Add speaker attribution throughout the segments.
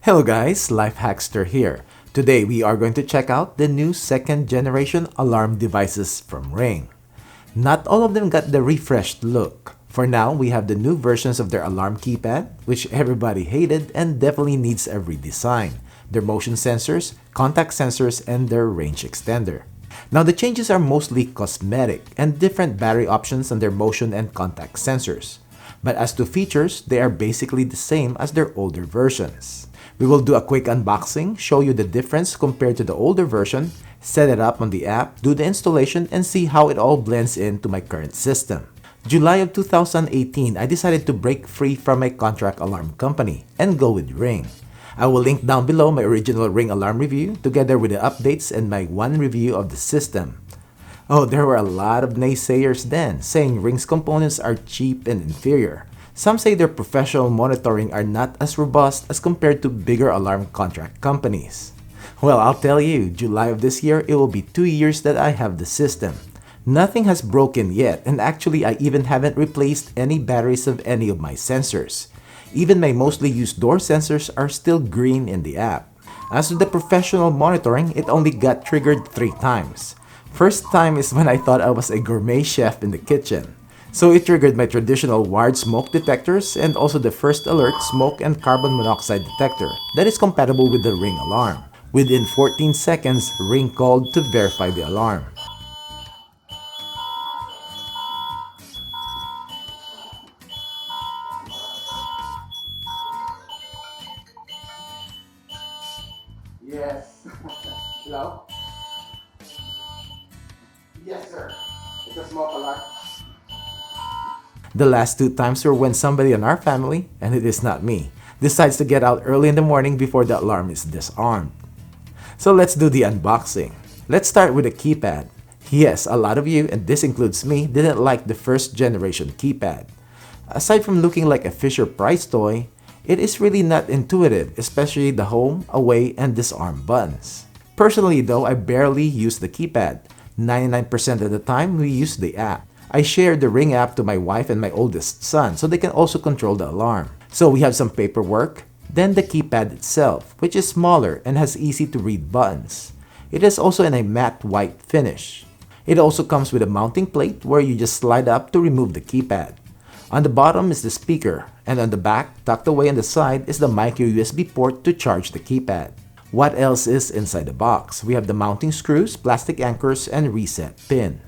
Speaker 1: Hello guys, Life Hackster here. Today we are going to check out the new second generation alarm devices from Ring. Not all of them got the refreshed look. For now, we have the new versions of their alarm keypad, which everybody hated and definitely needs a redesign, their motion sensors, contact sensors, and their range extender. Now the changes are mostly cosmetic and different battery options on their motion and contact sensors. But as to features, they are basically the same as their older versions. We will do a quick unboxing, show you the difference compared to the older version, set it up on the app, do the installation, and see how it all blends into my current system. July of 2018, I decided to break free from my contract alarm company and go with Ring. I will link down below my original Ring alarm review together with the updates and my one review of the system. Oh, there were a lot of naysayers then, saying Ring's components are cheap and inferior. Some say their professional monitoring are not as robust as compared to bigger alarm contract companies. Well, I'll tell you, July of this year, it will be 2 years that I have the system. Nothing has broken yet, and actually I even haven't replaced any batteries of any of my sensors. Even my mostly used door sensors are still green in the app. As to the professional monitoring, it only got triggered 3 times. First time is when I thought I was a gourmet chef in the kitchen. So it triggered my traditional wired smoke detectors and also the first alert smoke and carbon monoxide detector that is compatible with the Ring alarm. Within 14 seconds, Ring called to verify the alarm. Yes. Hello? Yes, sir. It's a smoke alarm. The last 2 times were when somebody in our family, and it is not me, decides to get out early in the morning before the alarm is disarmed. So let's do the unboxing. Let's start with the keypad. Yes, a lot of you, and this includes me, didn't like the first generation keypad. Aside from looking like a Fisher-Price toy, it is really not intuitive, especially the home, away, and disarm buttons. Personally though, I barely use the keypad. 99% of the time, we use the app. I share the Ring app to my wife and my oldest son so they can also control the alarm. So we have some paperwork, then the keypad itself, which is smaller and has easy to read buttons. It is also in a matte white finish. It also comes with a mounting plate where you just slide up to remove the keypad. On the bottom is the speaker, and on the back, tucked away on the side, is the micro USB port to charge the keypad. What else is inside the box? We have the mounting screws, plastic anchors, and reset pin.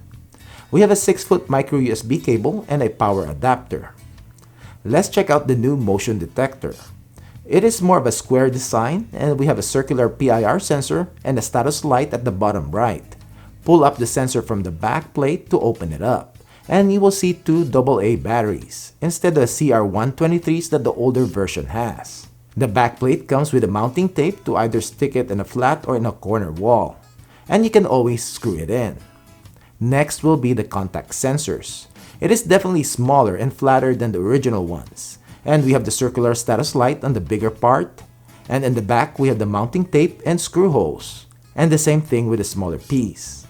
Speaker 1: We have a 6-foot micro USB cable and a power adapter. Let's check out the new Motion Detector. It is more of a square design, and we have a circular PIR sensor and a status light at the bottom right. Pull up the sensor from the back plate to open it up, and you will see 2 AA batteries instead of the CR123s that the older version has. The back plate comes with a mounting tape to either stick it in a flat or in a corner wall, and you can always screw it in. Next will be the contact sensors. It is definitely smaller and flatter than the original ones. And we have the circular status light on the bigger part. And in the back, we have the mounting tape and screw holes. And the same thing with the smaller piece.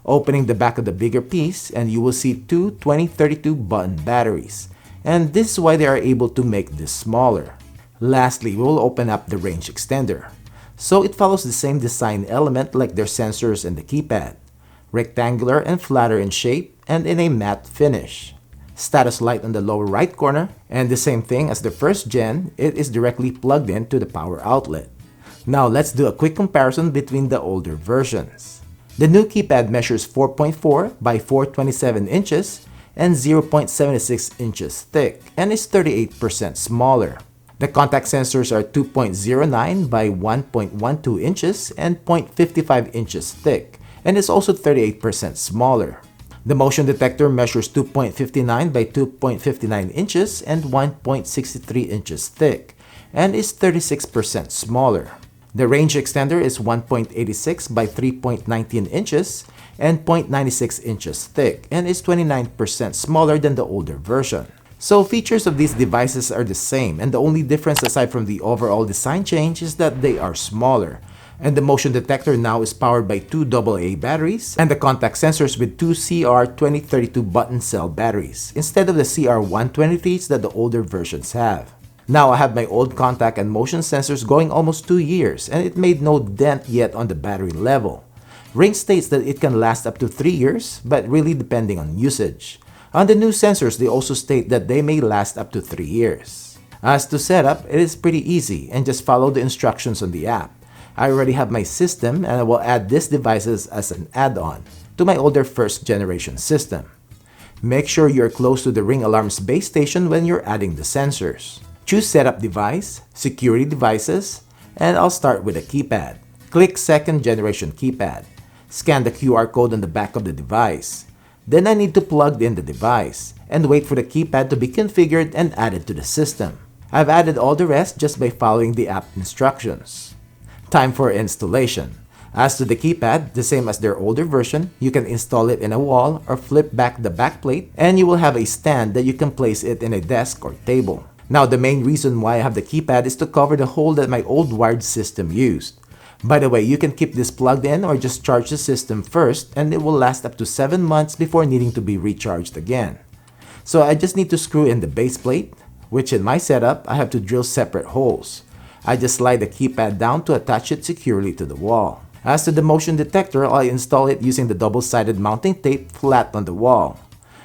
Speaker 1: Opening the back of the bigger piece, and you will see 2 2032 button batteries. And this is why they are able to make this smaller. Lastly, we will open up the range extender. So it follows the same design element like their sensors and the keypad. Rectangular and flatter in shape and in a matte finish. Status light on the lower right corner, and the same thing as the first gen, it is directly plugged into the power outlet. Now let's do a quick comparison between the older versions. The new keypad measures 4.4 by 4.27 inches and 0.76 inches thick and is 38% smaller. The contact sensors are 2.09 by 1.12 inches and 0.55 inches thick, and is also 38% smaller. The motion detector measures 2.59 by 2.59 inches and 1.63 inches thick, and is 36% smaller. The range extender is 1.86 by 3.19 inches and 0.96 inches thick, and is 29% smaller than the older version. So features of these devices are the same, and the only difference aside from the overall design change is that they are smaller. And the motion detector now is powered by 2 AA batteries and the contact sensors with 2 CR2032 button cell batteries instead of the CR123s that the older versions have. Now I have my old contact and motion sensors going almost 2 years, and it made no dent yet on the battery level. Ring states that it can last up to 3 years, but really depending on usage. On the new sensors, they also state that they may last up to 3 years. As to setup, it is pretty easy and just follow the instructions on the app. I already have my system and I will add these devices as an add-on to my older first generation system. Make sure you're close to the Ring Alarm's base station when you're adding the sensors. Choose Setup Device, Security Devices, and I'll start with a keypad. Click second generation keypad. Scan the QR code on the back of the device. Then I need to plug in the device and wait for the keypad to be configured and added to the system. I've added all the rest just by following the app instructions. Time for installation. As to the keypad, the same as their older version, you can install it in a wall or flip back the backplate and you will have a stand that you can place it in a desk or table. Now the main reason why I have the keypad is to cover the hole that my old wired system used. By the way, you can keep this plugged in or just charge the system first and it will last up to 7 months before needing to be recharged again. So I just need to screw in the base plate, which in my setup, I have to drill separate holes. I just slide the keypad down to attach it securely to the wall. As to the motion detector, I install it using the double-sided mounting tape flat on the wall.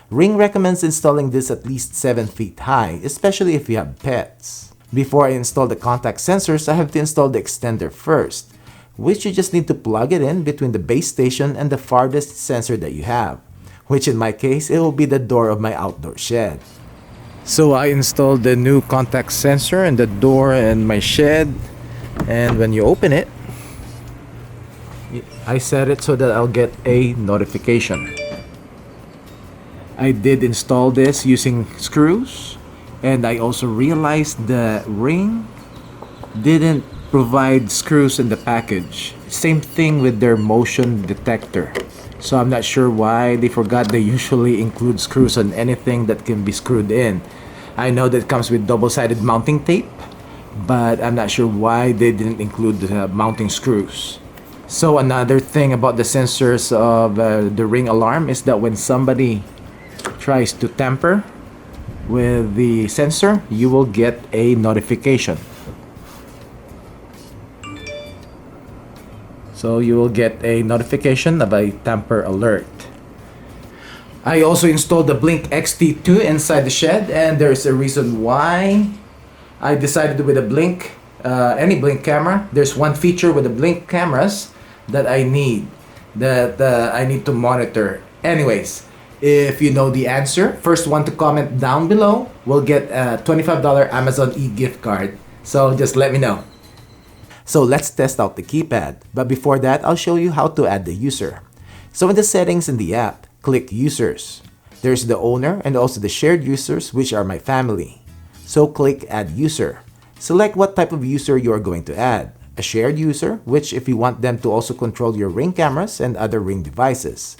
Speaker 1: Ring recommends installing this at least 7 feet high, especially if you have pets. Before I install the contact sensors, I have to install the extender first, which you just need to plug it in between the base station and the farthest sensor that you have, which in my case, it will be the door of my outdoor shed. So I installed the new contact sensor in the door in my shed, and when you open it, I set it so that I'll get a notification. I did install this using screws, and I also realized the Ring didn't provide screws in the package. Same thing with their motion detector. So I'm not sure why they forgot they usually include screws on anything that can be screwed in. I know that it comes with double-sided mounting tape, but I'm not sure why they didn't include the mounting screws. So another thing about the sensors of the Ring alarm is that when somebody tries to tamper with the sensor, you will get a notification. So you will get a notification of a tamper alert. I also installed the Blink XT2 inside the shed, and there's a reason why I decided with a Blink, any Blink camera. There's one feature with the Blink cameras that I need to monitor. Anyways, if you know the answer, first one to comment down below will get a $25 Amazon e-gift card. So just let me know. So let's test out the keypad. But before that, I'll show you how to add the user. So in the settings in the app, click Users. There's the owner and also the shared users, which are my family. So click Add User. Select what type of user you are going to add. A shared user, which if you want them to also control your Ring cameras and other Ring devices.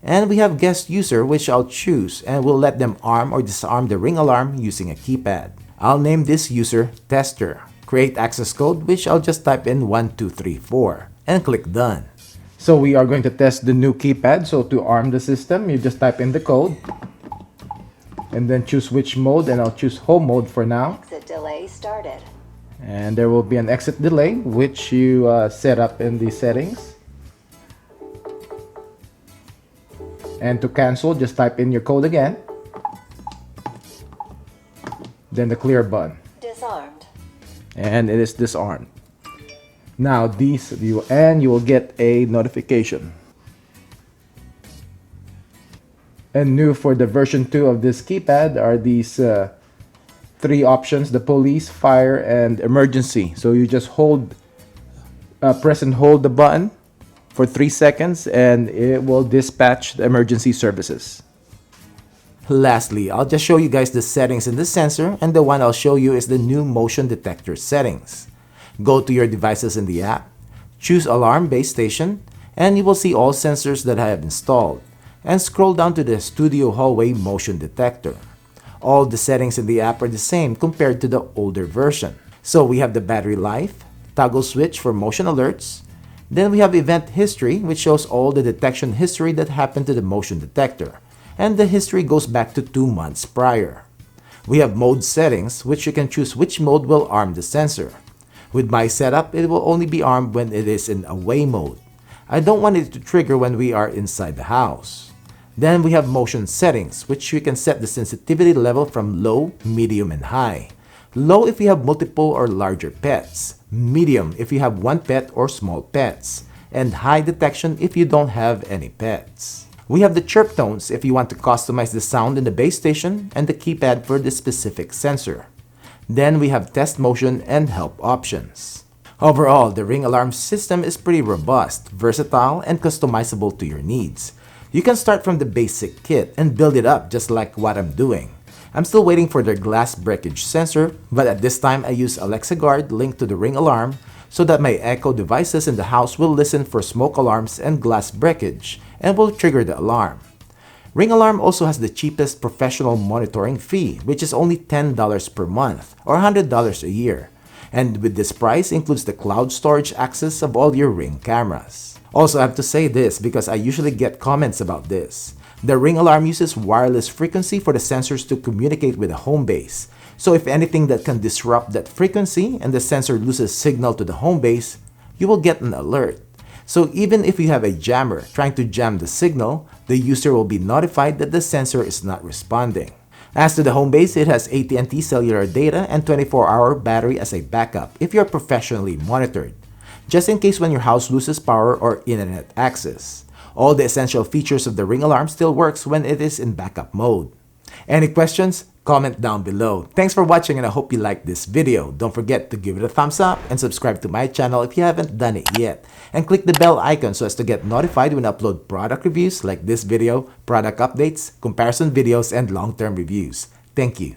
Speaker 1: And we have guest user, which I'll choose and will let them arm or disarm the Ring alarm using a keypad. I'll name this user Tester. Create access code, which I'll just type in 1234 and click Done. So we are going to test the new keypad. So to arm the system, you just type in the code and then choose which mode, and I'll choose home mode for now.
Speaker 2: Exit delay started.
Speaker 1: And there will be an exit delay, which you set up in the settings. And to cancel, just type in your code again. Then the clear button.
Speaker 2: Disarmed.
Speaker 1: And it is disarmed. Now you will get a notification. And new for the version 2 of this keypad are these 3 options: the police, fire, and emergency. So you just press and hold the button for 3 seconds and it will dispatch the emergency services. Lastly, I'll just show you guys the settings in the sensor, and the one I'll show you is the new motion detector settings. Go to your devices in the app, choose Alarm Base Station, and you will see all sensors that I have installed, and scroll down to the Studio Hallway Motion Detector. All the settings in the app are the same compared to the older version. So we have the battery life, toggle switch for motion alerts, then we have event history, which shows all the detection history that happened to the motion detector, and the history goes back to 2 months prior. We have mode settings, which you can choose which mode will arm the sensor. With my setup, it will only be armed when it is in away mode. I don't want it to trigger when we are inside the house. Then we have motion settings, which we can set the sensitivity level from low, medium, and high. Low if you have multiple or larger pets. Medium if you have one pet or small pets. And high detection if you don't have any pets. We have the chirp tones if you want to customize the sound in the base station and the keypad for the specific sensor. Then we have test motion and help options. Overall, the Ring alarm system is pretty robust, versatile, and customizable to your needs. You can start from the basic kit and build it up just like what I'm doing. I'm still waiting for their glass breakage sensor, but at this time I use Alexa Guard linked to the Ring alarm so that my Echo devices in the house will listen for smoke alarms and glass breakage and will trigger the alarm. Ring alarm also has the cheapest professional monitoring fee, which is only $10 per month or $100 a year. And with this price includes the cloud storage access of all your Ring cameras. Also, I have to say this because I usually get comments about this. The Ring alarm uses wireless frequency for the sensors to communicate with the home base. So if anything that can disrupt that frequency and the sensor loses signal to the home base, you will get an alert. So even if you have a jammer trying to jam the signal, the user will be notified that the sensor is not responding. As to the home base, it has AT&T cellular data and 24-hour battery as a backup if you're professionally monitored, just in case when your house loses power or internet access. All the essential features of the Ring alarm still works when it is in backup mode. Any questions? Comment down below. Thanks for watching and I hope you liked this video. Don't forget to give it a thumbs up and subscribe to my channel if you haven't done it yet. And click the bell icon so as to get notified when I upload product reviews like this video, product updates, comparison videos, and long-term reviews. Thank you.